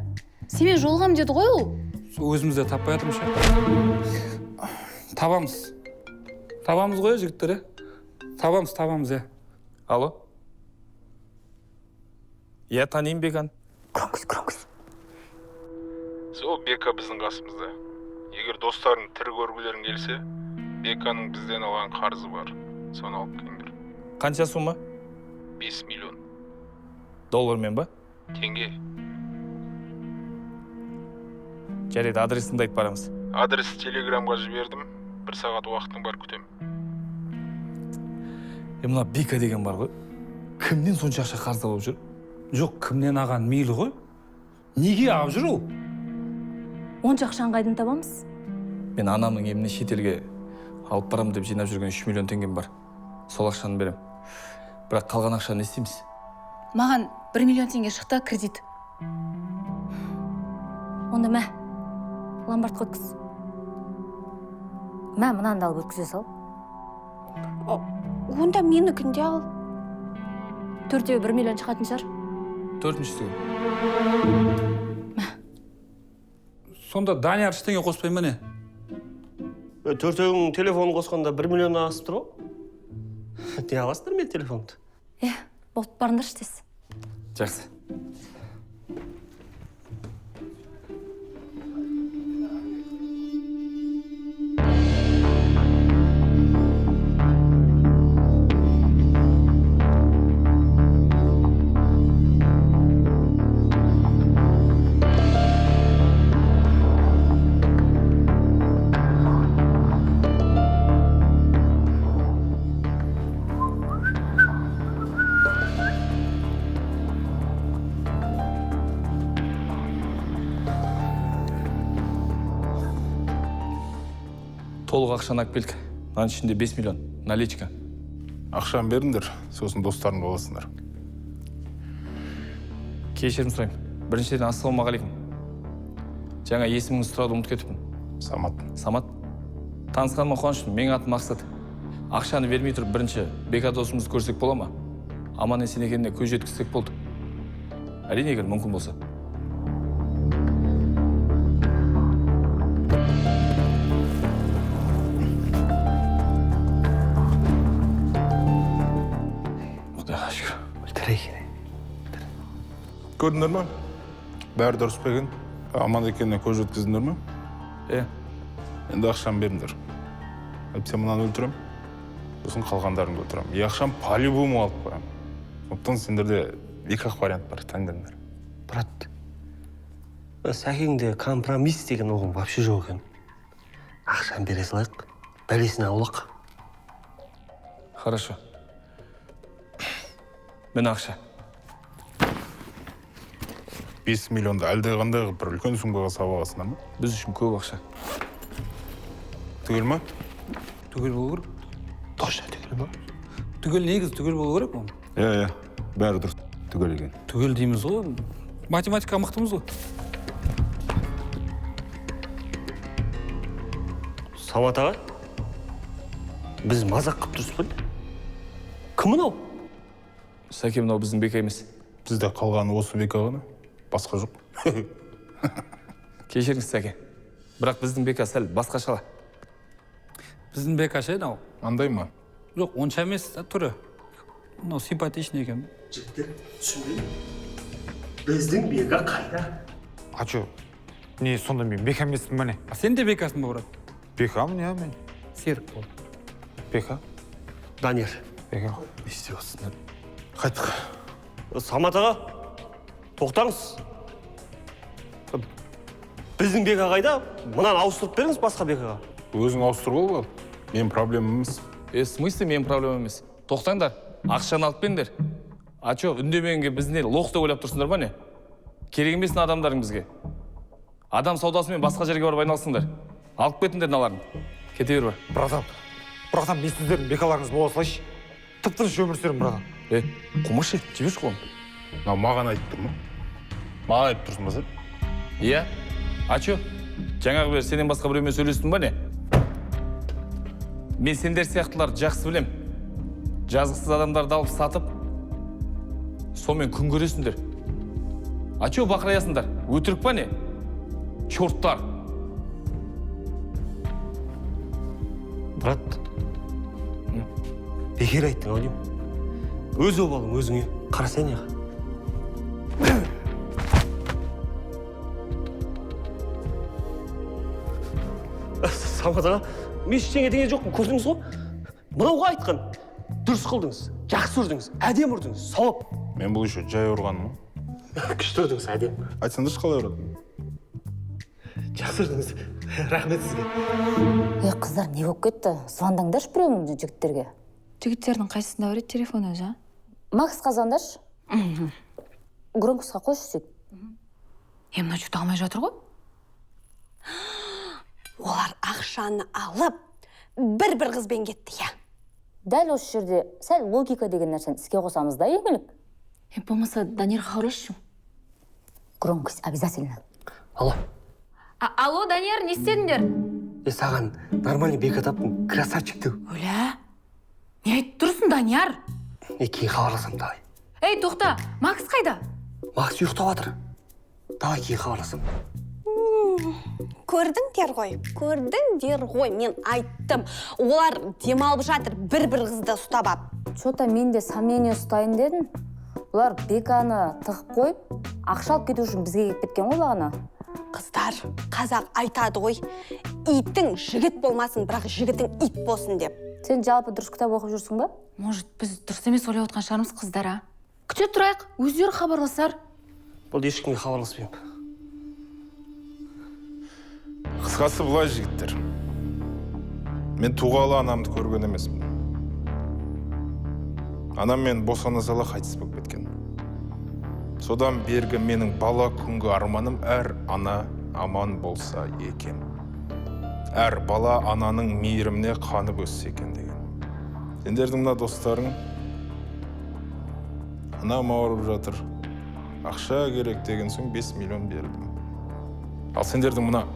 Семен жолғам деді ғой ол? Өзімізде таппай атым ше. Табамыз ғой, жігіттері. Табамыз, Алло? Иә, танейм Беканы. Громкость. Сол Бека біздің қасымызда. Егер достарын тірі көргілерің келсе, Беканың бізден алған қарызы бар. Соны алып келіңдер. Қанша сумма? 5 миллион. Доллармен ба? Теңге. Жарайды, адресіңді айтып барамыз. Адрес телеграмға жібердім. 1 сағат уақытың бар, күтем. Мына Бека деген бар ғой. Кімнен сонша ақша қарыз алып жүр? Жоқ, кімнен аған мейлі ғой. Неге алып жүр ол? Онша ақшаны қайдан табамыз? Мен анамның еміне шетелге алып барам деп жинап жүрген 3 миллион теңгем бар. Сол ақшаны берем. Бірақ қалған ақшаны не істейміз? Маған 1 миллион теңге шықты кредит. Онда мә, ломбардқа өткіз. Мә, мынаны алып өткізе сал. Онда менікінде ал. 4-те 1 миллион шығатын шығар. 4-шісі. Сонда Данияр ештеңе қоспай ма не? Төртеуің телефонын қосқанда 1 миллион асып тұр ғой. Не аласыңдар мен телефонды? Болып барыңдар іштес. Жақсы. Толық ақшаны алып келдік. Аның ішінде 5 миллион. Наличка. Ақшаны беріңдер, сосын достарың боласыңдар. Кешірім сұрайым. Біріншіден ассалаумағалейкум. Жаңа есіміңізді сұрауды ұмытып кетіппін. Самат. Танысқаныма қуаныштымын. Менің атым Мақсат. Ақшаны бермей тұрып бірінші Бека досымызды көрсек бола ма? Аман есен екеніне көз жеткізсек болды. Әрине егер мүмкін болса. Көрдіңдер ма? Бәрі дұрыс па екен? Аман екеніне көз жеткіздіңдер ма? Енді ақшаны беріңдер. Сен мынаны өлтірем. сосын қалғандарыңды өлтіремін. Ақшам по-любому алып қоямын. Сондықтан сендерде екі-ақ вариант бар, таңдаңдар. Брат, сәкеңде компромисс деген ұғым вообще жоқ екен. Ақшаны бере салайық, бәлесін аулақ. Хорошо. Мен ақша. 5 миллионды әлдеқандай қылып бір үлкен суммаға салып аласыңдар ма? Біз үшін көп ақша. Түгел ма? Түгел болу керек. Точно түгел ма? Түгел негізі түгел болу керек ол. Иә, бәрі дұрыс. Түгел екен. Түгел дейміз ғой. Математика мықтымыз ғой. Самат аға, біз мазақ қып тұрсыз ба? Кім мынау? Сәке, мынау біздің бека емес. Бізде қалғаны осы бека ғана, басқа жоқ. Кешіріңіз, сәке. Бірақ біздің бека сәл басқашала. Біздің бека ше, мынау. Андай ма? Жоқ, онша емес, түрі. Мынау симпатичный екен. Жігіттер, түсінбеймін. Біздің бека қайда? А чо? Не, сонда мен бека емеспін міне. Сен де бекасың ба, брат? Бекамын, иә мен. Серік бол. Бека? Данияр. Бека. Не істеп отырсыңдар? Қайттық. Самат аға, тоқтаңыз. Біздің бека қайда? Мынаны ауыстырып беріңіз басқа бекаға. Өзің ауыстырып ал. Мен проблемам емес. Смысле менің проблемам емес. Тоқтаңдар, ақшаны алып беріңдер. А чо, үндемегенге біз не лох деп ойлап тұрсыңдар ба не? Керек емес адамдарың бізге. Адам саудасымен басқа жерге барып айналсыңдар. Алып кетіңдер наларын. Кете бер бар. Братан, мен сіздердің бекаларыңыз бола салайшы. Тып-тыныш өмір сүремін, братан. Құмыш ет, жіберші қолым. Маған айтып тұр ма? Маған айтып тұрсың ба сен? Иә. А чо? Жаңағы бер сенен басқа біреумен сөйлестің ба не? Мен сендер сияқтыларды жақсы білем. Жазықсыз адамдарды алып сатып, сонымен күн көресіңдер. А чо бақыраясыңдар? Өтірік па не? Чорттар. Брат, бекер айттың ау деймін. Өз обалың өзіңе. Қарасай неға. Самат аға, мен ештеңе деген жоқпын, көрдіңіз ғой? Мынауға айтқан. Дұрыс қылдыңыз, жақсы ұрдыңыз, әдем ұрдыңыз, сауап. Мен бұл еще жай ұрғаным ма? Күшті ұрдыңыз, әдем. Айтсаңдаршы қалай ұратын? Жақсы ұрдыңыз. Рахмет сізге. Қыздар, не болып кетті? Звондаңдаршы біреуің жігіттерге. Жігіттердің қайсысында бар еді телефон өзі, а? Максқа звондашы. Громкосқа қойшы сөйт. Мына жүкті алмай жатыр ғой? Олар ақшаны алып, бір-бір қызбен кетті, я. Дәл осы жерде сәл логика деген нәрсені іске қосамыз да, еңгілік? Болмаса Даниярға хабарласшы. Громкость обязательно. Алло. Алло, Данияр, не істедіңдер? Саған нормальный бека таптың, красавчик деу. Өля? Не айтып тұрсың, Данияр? Кейін хабарласам, давай. Ей, тоқта, Макс қайда? Макс ұйықтап жатыр. Давай кейін хабарласам. Көрдіңдер ғой, мен айттым. Олар демалып жатыр, бір-бір қызды ұстап ап. Чота мен де сомнение ұстайын дедім. Олар беканы тығып қойып, ақша алып кету үшін бізге келіп кеткен ғой бағана. Қыздар, қазақ айтады ғой, итің жігіт болмасын, бірақ жігітің ит болсын деп. Сен жалпы дұрыс кітап оқып жүрсің ба? Может, біз дұрыс емес ойлап отқан шығармыз, қыздар, а? Күте тұрайық, өздері хабарласар. Бұл ешкімге хабарласпаймын. Қысқасы былай, жігіттер. Мен туғалы анамды көрген емеспін. Анам мен босана сала қайтыс болып кеткен. Содан бергі менің бала күнгі арманым әр ана аман болса екен. Әр бала ананың мейіріміне қанып өссе екен деген. Сендердің мына достарың анам ауырып жатыр, ақша керек деген соң 5 миллион бердім. Ал сендердің мына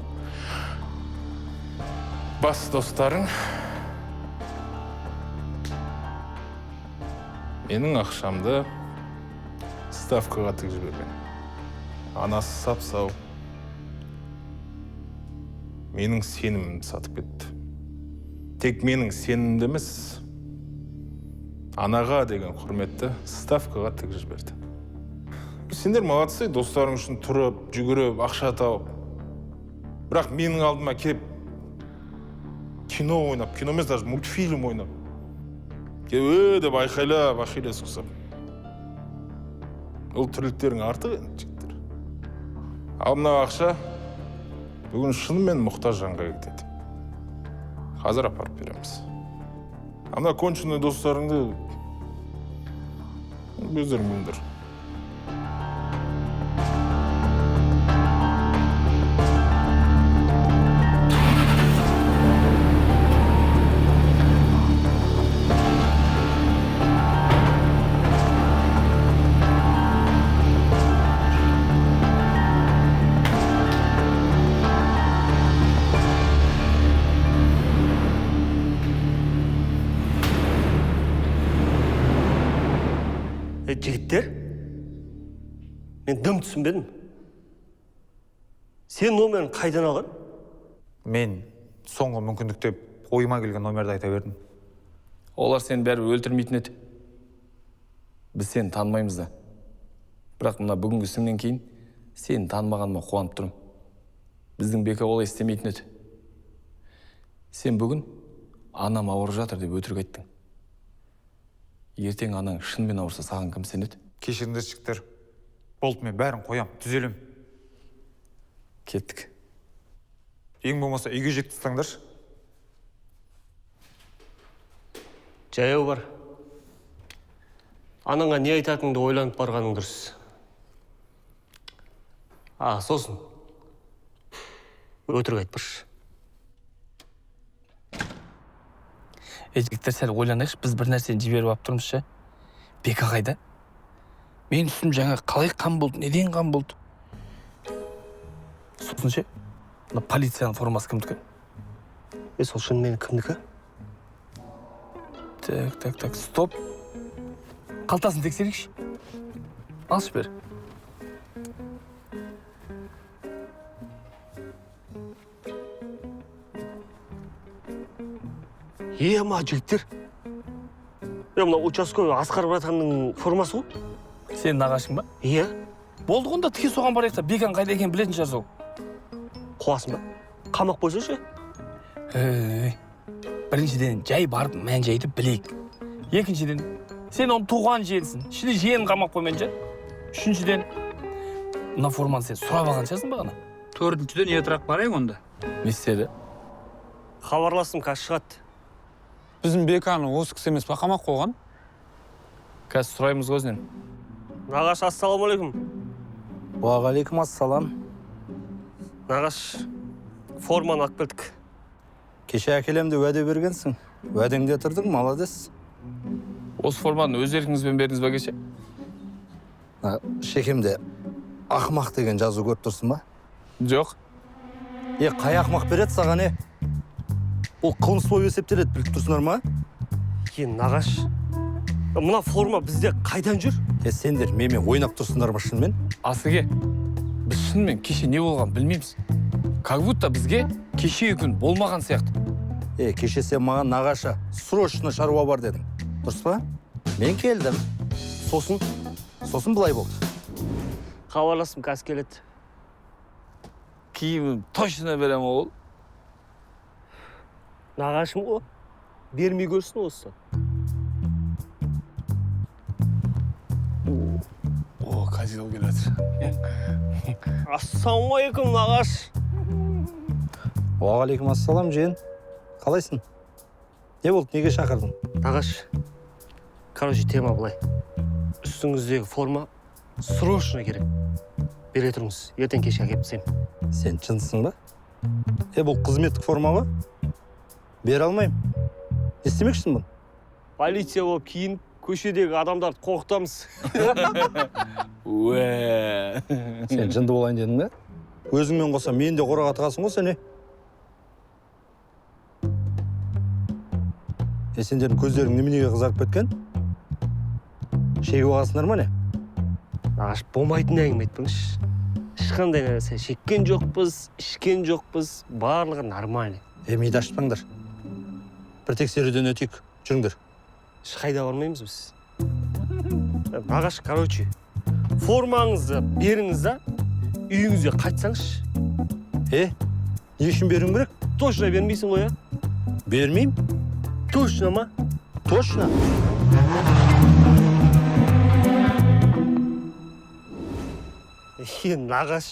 бас достарың менің ақшамды ставкаға тігіп жіберген. Анасы сап-сау менің сенімімді сатып кетті. Тек менің сенімімді емес, анаға деген құрметті ставкаға тігіп жіберді. Сендер молодцы, достарың үшін тұрып, жүгіріп, ақша тауып. Бірақ менің алдыма келіп кино ойнап, кино емес, даже мультфильм ойнап. деп айқайлап ақилесіп. Ол тірліктерің артық енді, жігіттер. Ал мына ақша бүгін шынымен мұқтаж жанға кетеді. Қазір апарып береміз. Ал мына конченый достарыңды өздерің біліңдер. Жігіттер, мен дым түсінбедім. Сен номерін қайдан алған? Мен соңғы мүмкіндікте ойыма келген номерді айта бердім. Олар сені бәрі өлтірмейтін еді. Біз сені танымаймыз да. Бірақ мына бүгінгі ісіңнен кейін сені танымағаныма қуанып тұрмын. Біздің Бека олай істемейтін еді. Сен бүгін анам ауырып жатыр деп өтірік айттың. Ертең анаң шынымен ауырса саған кім сенеді? Кешіріңдер жігіттер. Болды, мен бәрін қоям, түзелем. Кеттік. Ең болмаса үйге жетіп тастаңдаршы. Жаяу бар. Анаңа не айтатыныңды ойланып барғаның дұрыс. Сосын. Өтірік айтпашы. Жігіттер, сәл ойланайықшы, біз бір нәрсені жіберіп алып тұрмыз ше. Бека қайда? Мен үстім жаңа қалай қан болды, неден қан болды? Сосын ше, полицияның формасы кімдікі? Сол шынымен кімдікі? Так, стоп. Қалтасын тексерейікші. Алшы бер. Ма, жігіттер. Мына участковый Асқар братанның формасы ғой? Сен нағашың ба? Иә. Болды ғонда тіке соған барайық та, Беканың қайда екенін білетін шығар сол. Қуасың ба? Қамақ қойса ше? Біріншіден, жай барып мән жайды білейік. Екіншіден, сен оны туған жиенсің. Ішінде жиенін қамақ қоймен жа. Үшіншіден, мына форманы сен сұрап алған шығарсың ба ғана? Төртіншіден етірақ барайық онда. Не істеді? Хабарласым қазір шығады. Біздің Беканы осы кісі емес па қамақ қойған? Қазір сұраймыз өзінен. Нағаш, ассалаумалейкум. Уағалейкум ассалам. Нағаш, форманы алып келдік. Кеше әкелемді уәде бергенсің. Уәдеңде тұрдың, молодец. Осы форманы өз еркіңізбен бердіңіз ба кеше? Шекемде ақмақ деген жазу көріп тұрсың ба? Жоқ. Қай ақмақ береді саған, Ол қылмыс болып есептеледі, біліп тұрсыңдар ма? Нағаш, мына форма бізде қайдан жүр? Сендер менімен ойнап тұрсыңдар ма шынымен? Асыге, біз шынымен кеше не болған білмейміз. Как будто бізге кеше күн болмаған сияқты. Кеше сен маған нағаша, срочно шаруа бар дедің. Дұрыс па? Мен келдім. Сосын былай болды. Хабарласым қазір келеді. Киімім точно берем ол. Нағашым ғой, бермей көрсін осы. Казил келеді. Ассалаумалейкум, нағаш. Уағалейкум ассалам, жиен. Қалайсың? Не болды, неге шақырдың? Нағаш, тема былай. Үстіңіздегі форма срочно керек. Бере тұрыңыз, ертең кеше әкеп тастайым. Сен шынсың ба? Бұл қызметтік форма ба? Бере алмайым. Не істемекшісің бұны? Полиция болып кейін көшедегі адамдарды қорқытамыз. Сен жынды болайын дедің бе? Өзіңмен қоса мен де қораға тығасың ғой сен, Сендердің көздерің неменеге қызарып кеткен? Шегіп алғасыңдар ма не? Нағаш, болмайтын әңгіме айтпаңызшы. Ешқандай нәрсе шеккен жоқпыз, ішкен жоқпыз, барлығы нормально. Миды ашпаңдар. Бір тексеруден өтейік, жүріңдер. Ешқайда бармаймыз біз. Нағаш, формаңызды беріңіз да, үйіңізге қайтсаңызшы. Не үшін беруің керек? Точно бермейсің ғой, Бермеймін? Точно ма? Точно. Нағаш,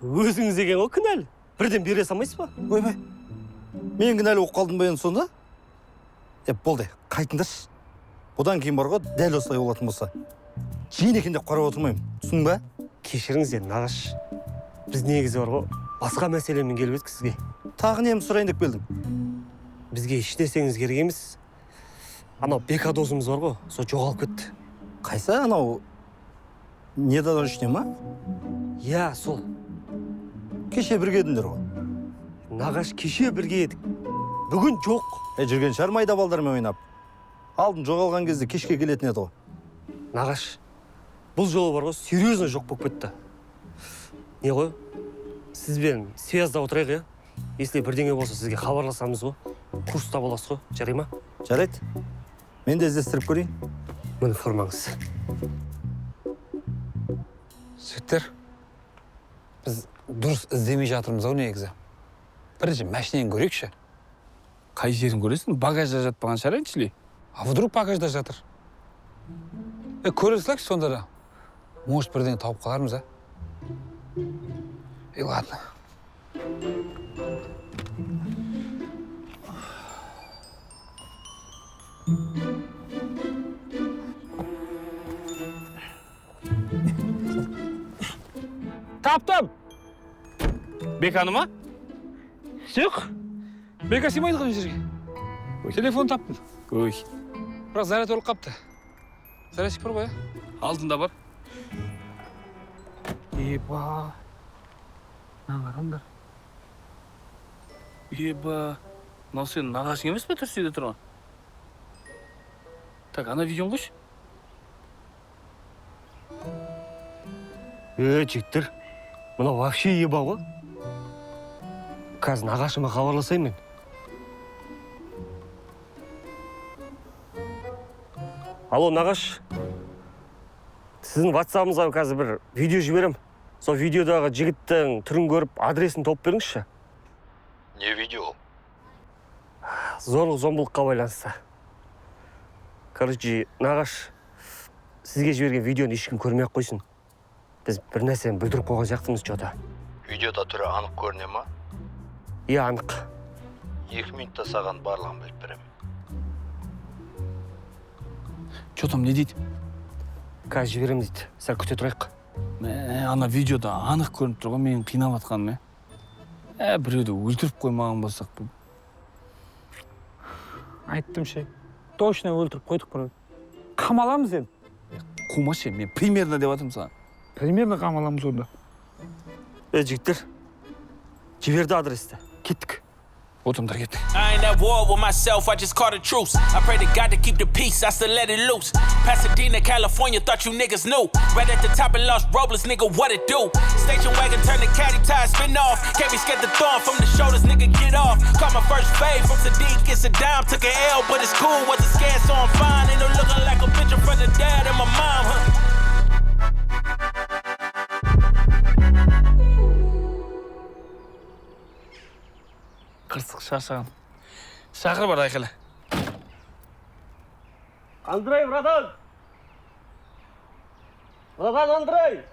өзіңіз деген ғой кінәлі. Бірден бере салмайсыз ба? Ойбай. Мен кінәлі болып қалдым ба енді сонда? Болды, қайтыңдаршы. Одан кейін бар ғой, дәл осылай болатын болса. Жиын екен деп қарап отырмаймын. Түсің ба? Кешіріңіз енді, нағаш. Біз негізі бар ғой, басқа мәселемен келіп едік сізге. Тағы немді сұрайын деп келдің? Бізге еш нәрсеңіз керек емес. Анау бека досымыз бар ғой, сол жоғалып кетті. Қайсы анау недоношный ма? Иә, сол. Кеше бірге едіңдер ғой. Нағаш, кеше бірге едік. Бүгін жоқ. Жүрген шығар майда балдармен ойнап. Алдын жоғалған кезде кешке келетін еді ғой. Нағаш, бұл жолы бар ғой, серьезно жоқ болып кетті. Не ғой? Сізбен связда отырайық, иә? Если бірдеңе болса, сізге хабарласамыз ғой. Курста боласыз ғой, жарай ма? Жарайды. Мен де іздестіріп көрейін. Міне формаңыз. Жігіттер, біз дұрыс іздемей жатырмыз ау негізі. Бірінші машинені көрейікші. Қай жерін көресің? Багажда жатпаған шығар еншілей. А вдруг багажда жатыр? Көре салайықшы сонда да. Может, бірдеңе тауып қалармыз, а? Ладно. Таптым! Беканы ма? Жоқ. Бека сыймайды ғой жерге. Телефон таптым. Ой. Бірақ заряд өліп қапты. Зарядчик бар ғой, Алдында бар. Еба. Қараңдар. Еба. Мынау сенің нағашың емес пе түрсейде тұрған? Так, ана видеоны қойшы. Жігіттер, мынау вообще еба ғой. Қазір нағашыма хабарласайын мен. Алло, нағаш. Сіздің WhatsApp-ыңызға қазір бір видео жіберем. Сол видеодағы жігіттің түрін көріп, адресін тауып беріңізші. Не видео? Зорлық-зомбылыққа байланысты. Короче, нағаш, сізге жіберген видеоны ешкім көрмей-ақ қойсын. Біз бір нәрсені бүлдіріп қойған сияқтымыз жота. Видеода түрі анық көріне ма? Иә, анық. 2 минутта саған барлығын біліп берем. Чо там не дейді? Қазір жіберем дейді. Сәл күте тұрайық. Ана видеода анық көрініп тұр ғой, менің қинап атқаным, біреуді өлтіріп қоймаған болсақ бұл. Айттым ше. Точно өлтіріп қойдық біреуді. Қамаламыз енді. Қумашы, мен примерно деп атым саған. Примерно қамаламыз онда. Жігіттер, жіберді адресті. Кеттік. Отырыңдар, кеттік. I ain't at war with myself, I just caught a truce. I pray to God to keep the peace, I still let it loose. Pasadena, California, thought you niggas knew. Right at the top of Los Robles, nigga, what it do? Station wagon, turn the caddy tire, spin off. Can't be scared to thorn from the shoulders, nigga, get off. Caught my first fade from Sadiq, it's a dime. Took an L, but it's cool, wasn't scared, so I'm fine. Ain't no looking like a picture from the dad and my mom, huh? Қырсық шаршаған. Шақыр бар айқылы. Андрей, братан! Братан, Андрей!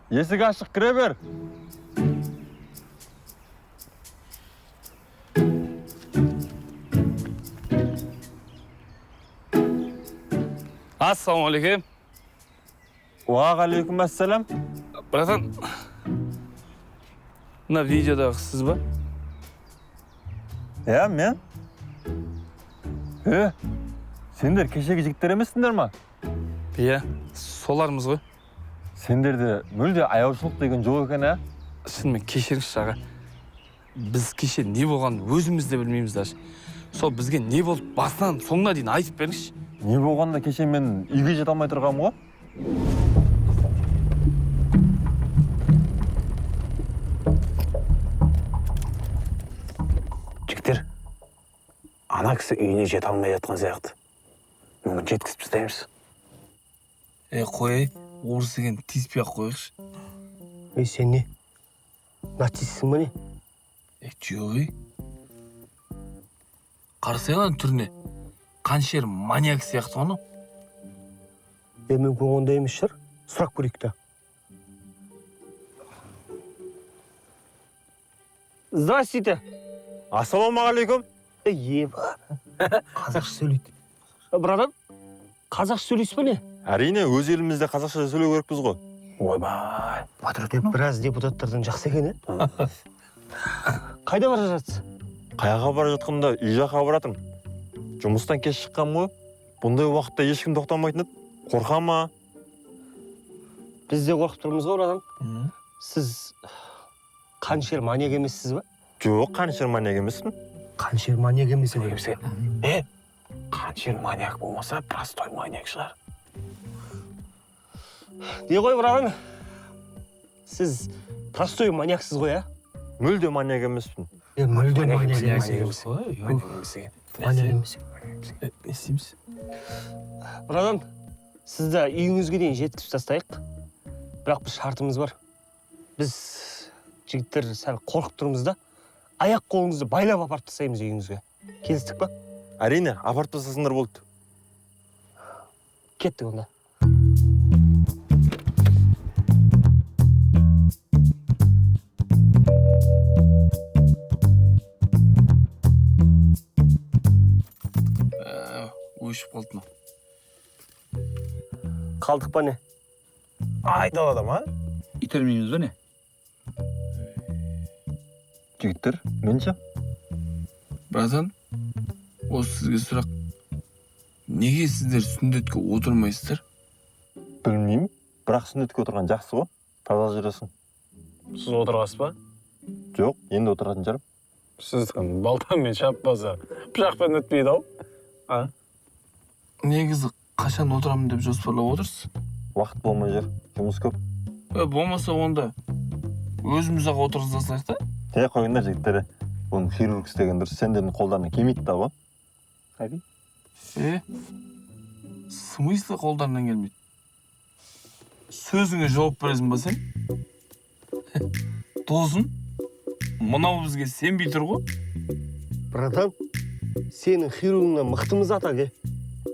Есік ашық кіре бер. Ассалаумағалейкум. Уағалейкум ассалам. Братан, мына видеодағы сіз ба? Мен? Сендер кешегі жігіттер емессіңдер ма? Иә, солармыз ғой. Сендерде мүлде аяушылық деген жоқ екен, Шынымен кешіріңізші аға. Біз кеше не болған өзіміз де білмейміз даже. Сол бізге не болды басынан соңына дейін айтып беріңізші. Не болғанда кеше мен үйге жете алмай тұрғанмын ғой? Жігіттер, ана кісі үйіне жете алмай жатқан сияқты. Мүмкін жеткізіп тастаймыз. Қой, орыс деген тиіспей-ақ қойықшы. Сен не? Нацистсің ба не? Жоқ, қарасай ана түріне. қаншер маньяк сияқты оны. Мүмкін ондай емес шығар. Сұрақ көрейік та. Здравствуйте. Ассалаумағалейкум. Еба. Қазақша сөйлейді. Братан, қазақша сөйлейсіз бе не? Әрине, өз елімізде қазақша сөйлеу керекпіз ғой. Ойбай. Біраз депутаттардан жақсы екен, Қайда бара жатсыз? Қаяға бара жатқанда үй жаққа баратым. Жұмыстан кеш шыққам ғой. Бұндай уақытта ешкім тоқтамайтын еді. Қорқа ма? Біз де қорқып тұрмыз ғой, братан. Сіз қаншер маньяк емессіз ба? Жоқ, қаншер маньяк емеспін. Қаншер маньяк емес екен. Қаншер маньяк болмаса, простой маньяк шығар. Не ғой, братан? Сіз простой маньяксыз ғой, Мүлде маньяк емеспін. Мүлде маньяк емес. Маньяк емес. Не істейміз? Братан, сізді үйіңізге дейін жеткізіп тастайық. Бірақ бір шартымыз бар. Біз жігіттер сәл қорқып тұрмыз да, аяқ қолыңызды байлап апарып тастаймыз үйіңізге. Келістік па? Әрине, апарып тастасыңдар болды. Кеттік онда. Өшіп қалды ма? Қалдық па не? Айдалада ма? Итермейміз бе не? Жігіттер, менше? Братан, осы сізге сұрақ. Неге сіздер сүндетке отырмайсыздар? Білмеймін, бірақ сүндетке отырған жақсы ғой. Таза жүресің. Сіз отырғасыз ба? Жоқ, енді отыратын жарым. Сіз балтамен шаппаса, пышақпен өтпейді ау? Негізі қашан отырамын деп жоспарлап отырсыз? Уақыт болмай жүр, жұмыс көп. Болмаса онда өзіміз-ақ отырғызасақ та? Қойыңдар жігіттері. Оның хирург істеген дұрыс, сендердің қолдарына келмейді да ғой. Қайби? Смыслы қолдарынан келмейді? Сөзіңе жауап бересің ба сен? Досым, мынау бізге сенбей тұр ғой? Братан, сенің хирургыңнан мықтымыз атаға.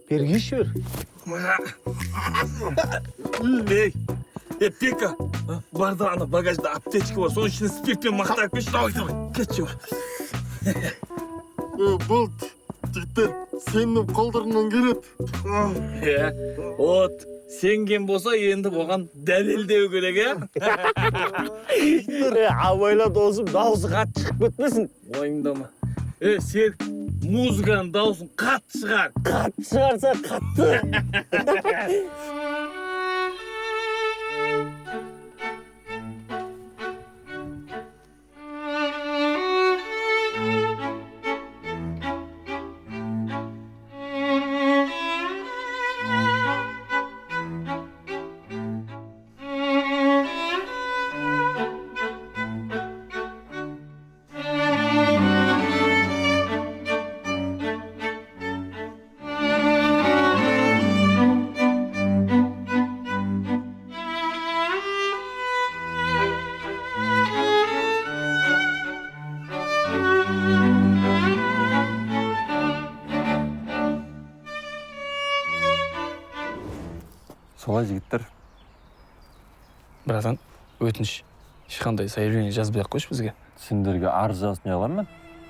Бергейші бер. Пека, барда ана багажда аптечка бар, соның ішіне спиртпен мақтап кетші. Давай, кетші бар. Болт, жігіттер, сенің қолдарынан келеді. От, сенген болса енді оған дәлелдеу керек, Абайла досым, дауысы қатты шығып кетмесін. Ойыңдама. Сен музыканың дауысын қатты шығар. Қатты шығарса қатты. Солай жігіттер. Братан, өтініш. Ешқандай заявление жазбай ақ қойшы бізге. Сендерге арыз жазып не қылармын?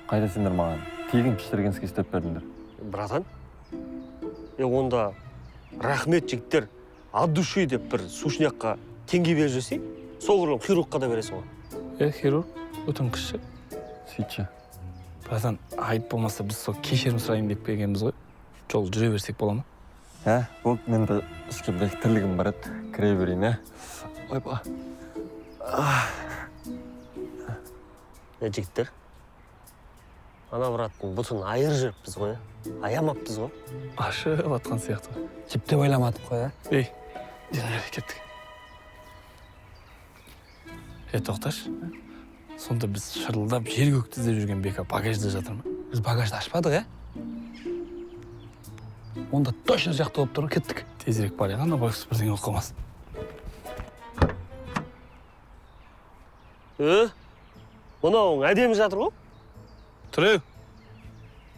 Қайда сендер маған? Тегін кешіргенске істеп бердіңдер. Братан, онда рахмет жігіттер, от души деп бір сушняққа теңге беріп жүрсей, сол құрылым хирургқа да бересің ғой. Хирург, өтініші. Сөйтші. Братан, айып болмаса біз сол кешірім сұрайын деп келгенбіз ғой. Жол жүре берсек бола ма? Болды, мен де ішке бір тірлігім бар еді. Кіре берейін, Ойба. Жігіттер, ана браттың бұтын айыр жүріппіз ғой, аямаппыз ғой. Ашып атқан сияқты. Жіпте ойламадық қой, Денер кеттік. Тоқташ, сонда біз шырылдап жер көкті іздеп жүрген Бека багажда жатыр ма? Біз багажды ашпадық, Онда точно жақты болып тұр, кеттік. Тезірек барайық, ана байқұс бірдеңе болып қалмасын. Мынауың әдемі жатыр ғой? Тұр.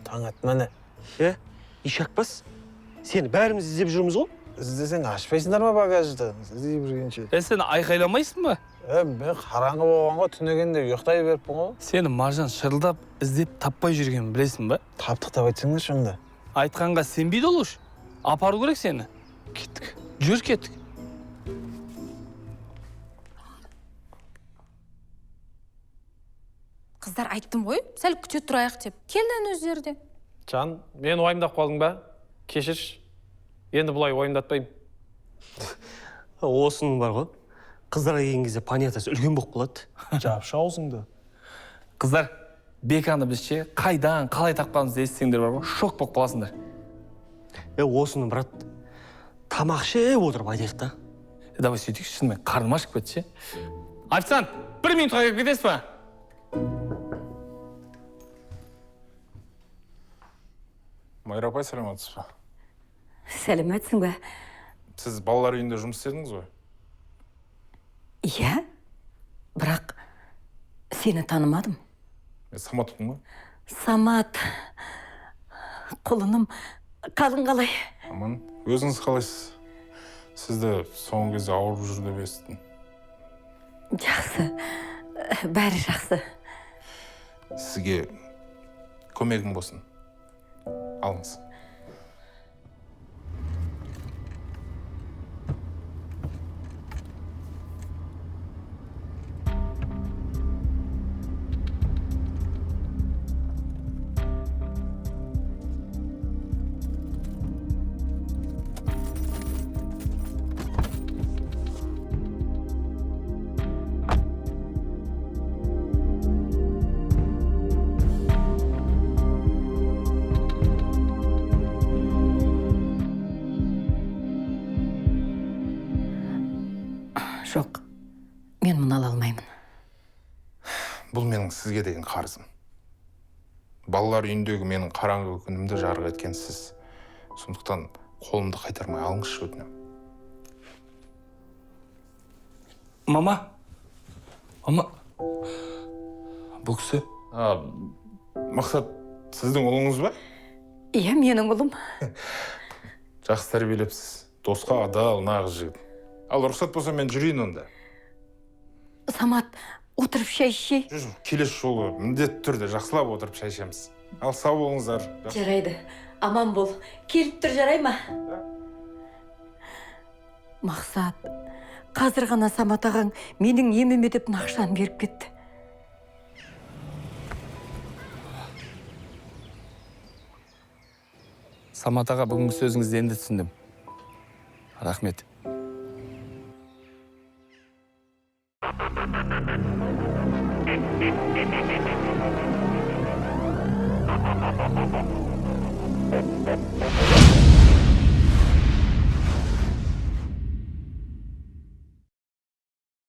Таң атманы. ишакпас. Сені бәріміз іздеп жүрміз ғой. Іздесең ашпайсыңдар ма багажды? Іздей жүргенше. Сен айқайламайсың ба? Мен қараңғы болғанға түнегенде ұйықтай беріппін ғой. Сені маржан шырылдап іздеп таппай жүргенін білесің ба? Таптық деп айтсаңдаршы онда. Айтқанға сенбейді олуш. Апару керек сені. Кеттік. Жүр кеттік. Қыздар айттым ғой, сәл күте тұрайық деп. Келден өздері де. Жан, мен уайымдап қалдың ба? Кешірші. Енді бұлай уайымдатпаймын. Осының бар ғой. Қыздарға келген кезде понятиясы үлкен болып қалады. Жапшы аузыңды. Қыздар, Беканы бізше қайдан, қалай тапқанымызды естісеңдер бар ғой, шок болып қаласыңдар. Осының, брат, тамақ ішіп отырып айтайық та. Давай сөйтейік, шынымен қарным ашып кетші. Официант, 1 минутқа келіп кетесіз ба? Майра апай, сәлеметсіз ба? Сәлеметсің бе? Сіз балалар үйінде жұмыс істедіңіз ғой? Иә, бірақ сені танымадым. Самат ғой? Самат, құлыным, қалың қалай? Аман, өзіңіз қалайсыз? Сізді соңғы кезде ауырып жүр деп естідім. Жақсы, бәрі жақсы. Сізге көмегім болсын. Алыңыз. Жоқ, мен мұны ала алмаймын. Бұл менің сізге деген қарызым. Балалар үйіндегі менің қараңғы күнімді жарық еткен сіз. Сондықтан қолымды қайтармай алыңызшы өтінем. Мама. Бұл кісі? Мақсат, сіздің ұлыңыз ба? Иә, менің ұлым. Жақсы тәрбиелепсіз. Досқа адал, нағыз жігіт. Ал рұқсат болса мен жүрейін онда. Самат, отырып шай ішейік. Келесі жолы міндетті түрде жақсылап отырып шай ішеміз. Ал сау болыңыздар. Жарайды, аман бол. Келіп тұр, жарай ма? Мақсат, қазір ғана Самат ағаң менің емеме деп нақшаны беріп кетті. Самат аға, бүгінгі сөзіңізді енді түсіндім. Рахмет. Thank you.